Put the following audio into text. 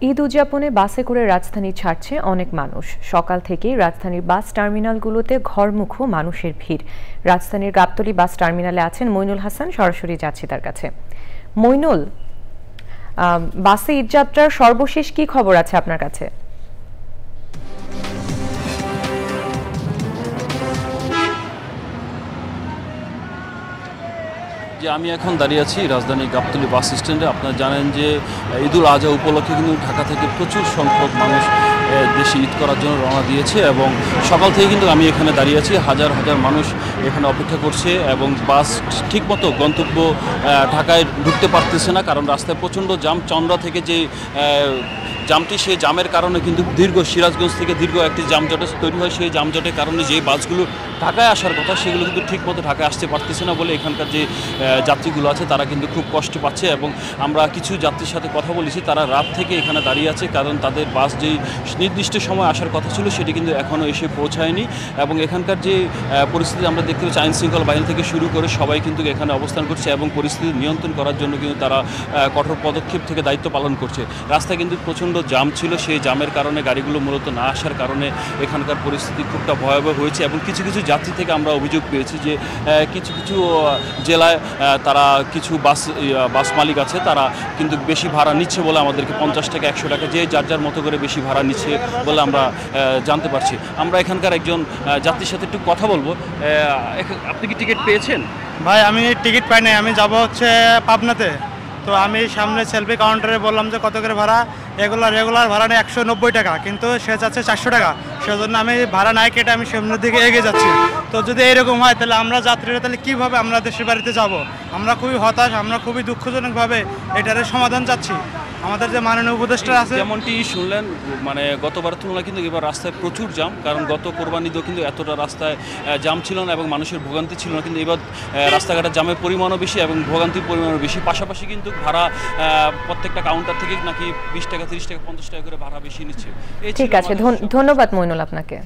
ঈদ উদযাপনে বাসে করে রাজধানী ছাড়ছে অনেক মানুষ। সকাল থেকেই রাজধানীর বাস টার্মিনালগুলোতে ঘরমুখো মানুষের ভিড়। রাজধানীর গাবতলী বাস টার্মিনালে আছেন মইনুল হাসান, সরাসরি যাচ্ছি তার কাছে। মইনুল, বাসে ঈদযাত্রার সর্বশেষ কি খবর আছে আপনার কাছে? যে আমি এখন দাঁড়িয়ে আছি রাজধানী গাবতলী বাস স্ট্যান্ডে। আপনারা জানেন যে ঈদুল আজহা উপলক্ষে কিন্তু ঢাকা থেকে প্রচুর সংখ্যক মানুষ দেশে ঈদ করার জন্য রওনা দিয়েছে এবং সকাল থেকে কিন্তু আমি এখানে দাঁড়িয়ে আছি। হাজার হাজার মানুষ এখানে অপেক্ষা করছে এবং বাস ঠিকমতো গন্তব্য ঢাকায় ঢুকতে পারতেছে না, কারণ রাস্তায় প্রচণ্ড জাম। চন্দ্রা থেকে যে জামটি, সেই জামের কারণে কিন্তু সিরাজগঞ্জ থেকে দীর্ঘ একটি যানজট তৈরি হয়। সেই যানজটের কারণে যে বাসগুলো ঢাকায় আসার কথা সেগুলো কিন্তু ঠিকমতো ঢাকায় আসতে পারতেছে না বলে এখানকার যে যাত্রীগুলো আছে তারা কিন্তু খুব কষ্ট পাচ্ছে। এবং আমরা কিছু যাত্রীর সাথে কথা বলেছি, তারা রাত থেকে এখানে দাঁড়িয়ে আছে, কারণ তাদের বাস যেই নির্দিষ্ট সময় আসার কথা ছিল সেটি কিন্তু এখনও এসে পৌঁছায়নি। এবং এখানকার যে পরিস্থিতি আমরা দেখতে পাচ্ছি, আইন শৃঙ্খলা বাহিনী থেকে শুরু করে সবাই কিন্তু এখানে অবস্থান করছে এবং পরিস্থিতি নিয়ন্ত্রণ করার জন্য কিন্তু তারা কঠোর পদক্ষেপ থেকে দায়িত্ব পালন করছে। রাস্তায় কিন্তু প্রচণ্ড জাম ছিল, সেই জামের কারণে গাড়িগুলো মূলত না আসার কারণে এখানকার পরিস্থিতি খুবটা ভয়াবহ হয়েছে। এবং কিছু কিছু যাত্রী থেকে আমরা অভিযোগ পেয়েছি যে কিছু কিছু জেলায় তারা কিছু বাস মালিক আছে, তারা কিন্তু বেশি ভাড়া নিচ্ছে বলে আমাদেরকে 50 টাকা 100 টাকা যে যার যার মতো করে বেশি ভাড়া নিচ্ছে বলে আমরা জানতে পারছি। আমরা এখানকার একজন যাত্রীর সাথে একটু কথা বলবো। আপনি কি টিকিট পেয়েছেন? ভাই আমি টিকিট পাই নাই, আমি যাব হচ্ছে পাবনাতে। তো আমি সামনে সেলফি কাউন্টারে বললাম যে কত করে ভাড়া, রেগুলার ভাড়া নেই 190 টাকা, কিন্তু সে চাচ্ছে 400 টাকা। সেজন্য আমি ভাড়া নাই কেটে আমি সামনের দিকে এগিয়ে যাচ্ছি। তো যদি এরকম হয় তাহলে আমরা যাত্রীরা তাহলে কীভাবে আমরা দেশের বাড়িতে যাব? আমরা খুবই হতাশ, আমরা খুবই দুঃখজনকভাবে এটার সমাধান চাচ্ছি। আমাদের যে মাননীয় উপদেষ্টা আছে, যেমনটি শুনলেন, মানে গতবার তুলনায় কিন্তু এবার রাস্তায় প্রচুর জাম, কারণ গত কোরবানিতেও কিন্তু এতটা রাস্তায় জাম ছিল না এবং মানুষের ভোগান্তি ছিল না, কিন্তু এবার রাস্তাঘাটের জামের পরিমাণও বেশি এবং ভোগান্তির পরিমাণও বেশি। পাশাপাশি কিন্তু ভাড়া প্রত্যেকটা কাউন্টার থেকে নাকি 20 টাকা 30 টাকা 50 টাকা করে ভাড়া বেশি নিচ্ছে। ঠিক আছে, ধন্যবাদ মইনুল আপনাকে।